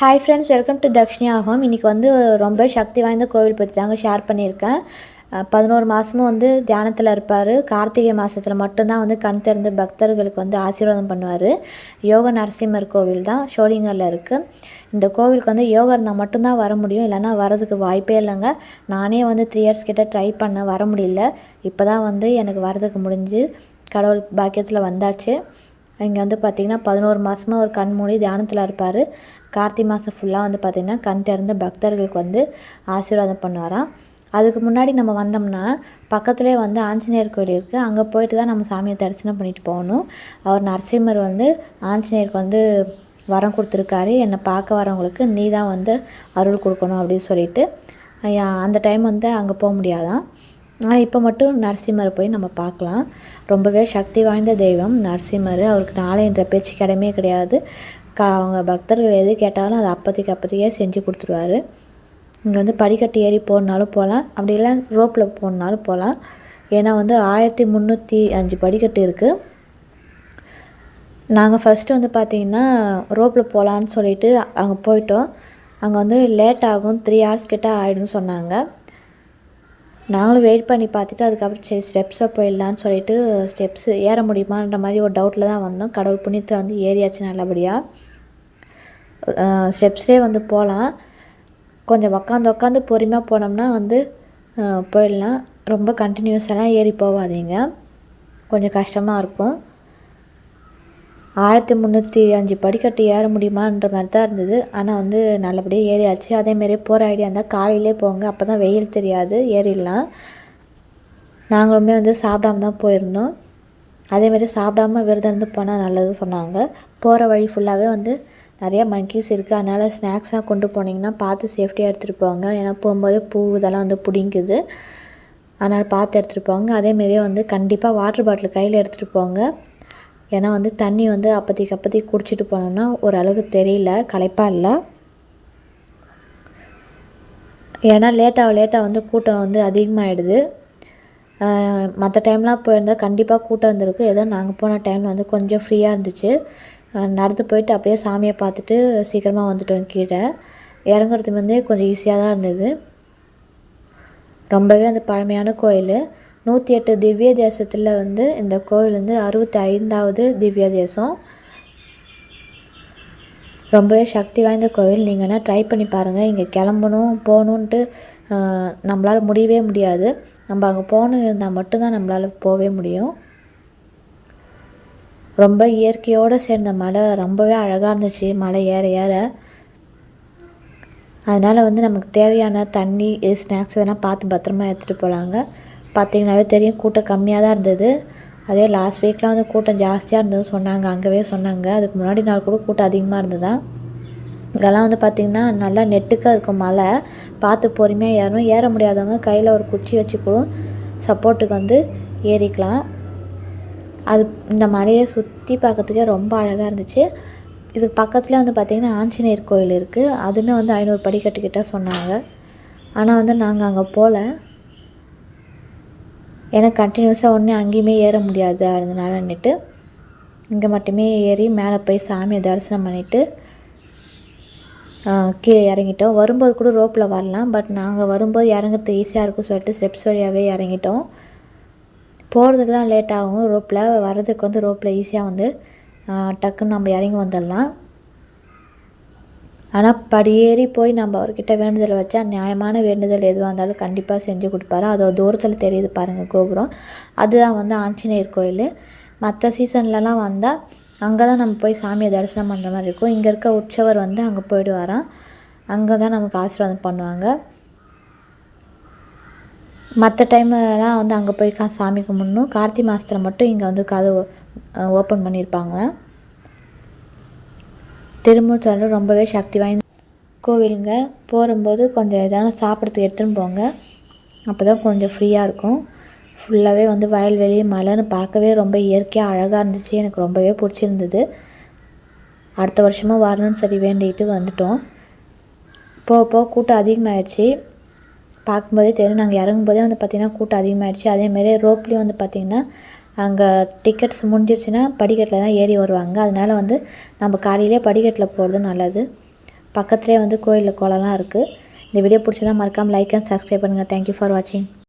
Hi friends, welcome to தக்ஷினி ஆகம். இன்றைக்கி வந்து ரொம்ப சக்தி வாய்ந்த கோவில் பற்றி தாங்க ஷேர் பண்ணியிருக்கேன். 11 மாதமும் வந்து தியானத்தில் இருப்பார். கார்த்திகை மாதத்தில் மட்டும்தான் வந்து கண் திறந்து பக்தர்களுக்கு வந்து ஆசீர்வாதம் பண்ணுவார். யோக நரசிம்மர் கோவில் தான் ஷோலிங்கரில் இருக்குது. இந்த கோவிலுக்கு வந்து யோகா இருந்தால் மட்டும்தான் வர முடியும், இல்லைனா வரதுக்கு வாய்ப்பே இல்லைங்க. நானே வந்து 3 இயர்ஸ் கிட்ட ட்ரை பண்ண வர முடியல. இப்போ தான் வந்து எனக்கு வரதுக்கு முடிஞ்சு கடவுள் பாக்கியத்தில் வந்தாச்சு. இங்கே வந்து பார்த்திங்கன்னா 11 மாதமாக ஒரு கண் மூடி தியானத்தில் இருப்பார். கார்த்திகை மாதம் ஃபுல்லாக வந்து பார்த்திங்கன்னா கண் திறந்த பக்தர்களுக்கு வந்து ஆசீர்வாதம் பண்ணுவாராம். அதுக்கு முன்னாடி நம்ம வந்தோம்னா பக்கத்துலேயே வந்து ஆஞ்சநேயர் கோயில் இருக்குது. அங்கே போயிட்டு தான் நம்ம சாமியை தரிசனம் பண்ணிட்டு போகணும். அவர் நரசிம்மர் வந்து ஆஞ்சநேயருக்கு வந்து வரம் கொடுத்துருக்காரு, என்னை பார்க்க வரவங்களுக்கு நீ தான் வந்து அருள் கொடுக்கணும் அப்படின்னு சொல்லிட்டு. அந்த டைம் வந்து அங்கே போக முடியாதான். ஆனால் இப்போ மட்டும் நரசிம்மரை போய் நம்ம பார்க்கலாம். ரொம்பவே சக்தி வாய்ந்த தெய்வம் நரசிம்மர். அவருக்கு நாளைன்ற பேச்சு கிடமே கிடையாது. அவங்க பக்தர்கள் எது கேட்டாலும் அதை அப்போதைக்கே செஞ்சு கொடுத்துருவாரு. இங்கே வந்து படிக்கட்டு ஏறி போகணுனாலும் போகலாம், அப்படி இல்லை ரோப்பில் போகணுனாலும் போகலாம். ஏன்னா வந்து 1305 படிக்கட்டு இருக்குது. நாங்கள் ஃபஸ்ட்டு வந்து பார்த்திங்கன்னா ரோப்பில் போகலான்னு சொல்லிட்டு அங்கே போயிட்டோம். அங்கே வந்து லேட் ஆகும், 3 hours கிட்ட ஆகிடும்னு சொன்னாங்க. நாங்களும் வெயிட் பண்ணி பார்த்துட்டு அதுக்கப்புறம் சரி ஸ்டெப்ஸாக போயிடலான்னு சொல்லிட்டு ஸ்டெப்ஸு ஏற முடியுமான்ற மாதிரி ஒரு டவுட்டில் தான் வந்தோம். கடவுள் புண்ணியத்தில் வந்து ஏறியாச்சு நல்லபடியாக. ஸ்டெப்ஸ்லேயே வந்து போகலாம். கொஞ்சம் உக்காந்து பொறுமையாக போனோம்னா வந்து போயிடலாம். ரொம்ப கண்டினியூஸெல்லாம் ஏறி போகாதீங்க, கொஞ்சம் கஷ்டமாக இருக்கும். 1305 படிக்கட்டு ஏற முடியுமான்ற மாதிரி தான் இருந்தது. ஆனால் வந்து நல்லபடியாக ஏறியாச்சு. அதேமாரி போகிற ஐடியா இருந்தால் காலையிலே போங்க, அப்போ தான் வெயில் தெரியாது, ஏறிடலாம். நாங்களுமே வந்து சாப்பிடாம தான் போயிருந்தோம். அதேமாரி சாப்பிடாம விரதம் இருந்து போனால் நல்லது சொன்னாங்க. போகிற வழி ஃபுல்லாகவே வந்து நிறையா மங்கீஸ் இருக்குது. அதனால் ஸ்நாக்ஸ்லாம் கொண்டு போனீங்கன்னா பார்த்து சேஃப்டியாக எடுத்துகிட்டு போங்க. ஏன்னா போகும்போது பூ இதெல்லாம் வந்து பிடிங்குது, அதனால் பார்த்து எடுத்துகிட்டு போங்க. அதேமாரியே வந்து கண்டிப்பாக வாட்டர் பாட்டில் கையில் எடுத்துகிட்டு போங்க. ஏன்னா வந்து தண்ணி வந்து அப்போதைக்கு குடிச்சிட்டு போனோம்னா ஓரளவுக்கு தெரியல, களைப்பாக இல்லை. ஏன்னா லேட்டாக வந்து கூட்டம் வந்து அதிகமாகிடுது. மற்ற டைம்லாம் போயிருந்தால் கண்டிப்பாக கூட்டம் வந்திருக்கு. ஏதோ நாங்கள் போன டைமில் வந்து கொஞ்சம் ஃப்ரீயாக இருந்துச்சு. நடந்து போயிட்டு அப்படியே சாமியை பார்த்துட்டு சீக்கிரமாக வந்துட்டோம். கீழே இறங்குறது வந்து கொஞ்சம் ஈஸியாக தான் இருந்தது. ரொம்பவே அந்த பழமையான கோயில். 108 திவ்ய தேசத்தில் வந்து இந்த கோவில் வந்து 65வது திவ்ய தேசம். ரொம்பவே சக்தி வாய்ந்த கோவில். நீங்கள் வேணால் ட்ரை பண்ணி பாருங்கள். இங்கே போகணுன்ட்டு நம்மளால் முடியவே முடியாது. நம்ம அங்கே போகணுன்னு இருந்தால் மட்டும்தான் நம்மளால் போகவே முடியும். ரொம்ப இயற்கையோடு சேர்ந்த மலை, ரொம்பவே அழகாக இருந்துச்சு மலை ஏற. அதனால் வந்து நமக்கு தேவையான தண்ணி ஸ்நாக்ஸ் இதெல்லாம் பார்த்து பத்திரமா எடுத்துகிட்டு போகலாங்க. பார்த்திங்கனாவே தெரியும், கூட்டம் கம்மியாக தான் இருந்தது. அதே லாஸ்ட் வீக்லாம் வந்து கூட்டம் ஜாஸ்தியாக இருந்தது சொன்னாங்க, அங்கேவே சொன்னாங்க. அதுக்கு முன்னாடி நாள் கூட கூட்டம் அதிகமாக இருந்ததுதான். இதெல்லாம் வந்து பார்த்திங்கன்னா நல்லா நெட்டுக்காக இருக்கும் மலை, பார்த்து பொறுமையாக ஏற முடியாதவங்க கையில் ஒரு குச்சி வச்சு கூட சப்போர்ட்டுக்கு வந்து ஏறிக்கலாம். அது இந்த மலையை சுற்றி பார்க்கறதுக்கே ரொம்ப அழகாக இருந்துச்சு. இதுக்கு பக்கத்துலேயே வந்து பார்த்திங்கன்னா ஆஞ்சநேயர் கோயில் இருக்குது. அதுவுமே வந்து 500 படிக்கட்டுக்கிட்ட சொன்னாங்க. ஆனால் வந்து நாங்கள் அங்கே போகல. ஏன்னா கண்டினியூஸாக ஒன்றே அங்கேயுமே ஏற முடியாது, அதனாலன்னுட்டு இங்கே மட்டுமே ஏறி மேலே போய் சாமியை தரிசனம் பண்ணிவிட்டு கீழே இறங்கிட்டோம். வரும்போது கூட ரோப்பில் வரலாம், பட் நாங்கள் வரும்போது இறங்குறது ஈஸியாக இருக்கும் சொல்லிட்டு ஸ்டெப்ஸ் வழியாகவே இறங்கிட்டோம். போகிறதுக்கு தான் லேட் ஆகும், ரோப்பில் வர்றதுக்கு வந்து ரோப்பில் ஈஸியாக வந்து டக்குன்னு நம்ம இறங்கி வந்துடலாம். ஆனால் படியேறி போய் நம்ம அவர்கிட்ட வேண்டுதல் வச்சா நியாயமான வேண்டுதல் எதுவாக இருந்தாலும் கண்டிப்பாக செஞ்சு கொடுப்பாரு. அதோட தூரத்தில் தெரியுது பாருங்கள் கோபுரம், அதுதான் வந்து ஆஞ்சநேயர் கோயில். மற்ற சீசன்லலாம் வந்தால் அங்கே தான் நம்ம போய் சாமியை தரிசனம் பண்ணுற மாதிரி இருக்கும். இங்கே இருக்க உற்சவர் வந்து அங்கே போயிடுவாராம், அங்கே தான் நமக்கு ஆசீர்வாதம் பண்ணுவாங்க. மற்ற டைம்லலாம் வந்து அங்கே போய் சாமி கும்பிடணும். கார்த்திகை மாதத்தில் மட்டும் இங்கே வந்து கதவு ஓப்பன் பண்ணியிருப்பாங்க. திருமூச்சல் ரொம்பவே சக்தி வாய்ந்த கோவிலுங்க. போகும்போது கொஞ்சம் எதாவது சாப்பிட்றதுக்கு எடுத்துன்னு போங்க, அப்போ தான் கொஞ்சம் ஃப்ரீயாக இருக்கும். ஃபுல்லாகவே வந்து வயல்வெளி மலைன்னு பார்க்கவே ரொம்ப இயற்கையாக அழகாக இருந்துச்சு. எனக்கு ரொம்பவே பிடிச்சிருந்தது. அடுத்த வருஷமும் வரணும்னு சரி வேண்டிக்கிட்டு வந்துட்டோம். போக கூட்டம் அதிகமாகிடுச்சு. பார்க்கும்போதே தெரியும், நாங்கள் இறங்கும்போதே வந்து பார்த்திங்கன்னா கூட்டம் அதிகமாகிடுச்சு. அதேமாரி ரோப்லேயும் வந்து பார்த்திங்கன்னா அங்கே டிக்கெட்ஸ் முடிஞ்சிருச்சுன்னா படிக்கட்டில் தான் ஏறி வருவாங்க. அதனால் வந்து நம்ம காலையிலே படிக்கட்டில் போகிறது நல்லது. பக்கத்துலேயே வந்து கோயிலில் குளம்லாம் இருக்குது. இந்த வீடியோ பிடிச்சதா மறக்காமல் லைக் அண்ட் சப்ஸ்கிரைப் பண்ணுங்கள். தேங்க்யூ ஃபார் வாட்சிங்.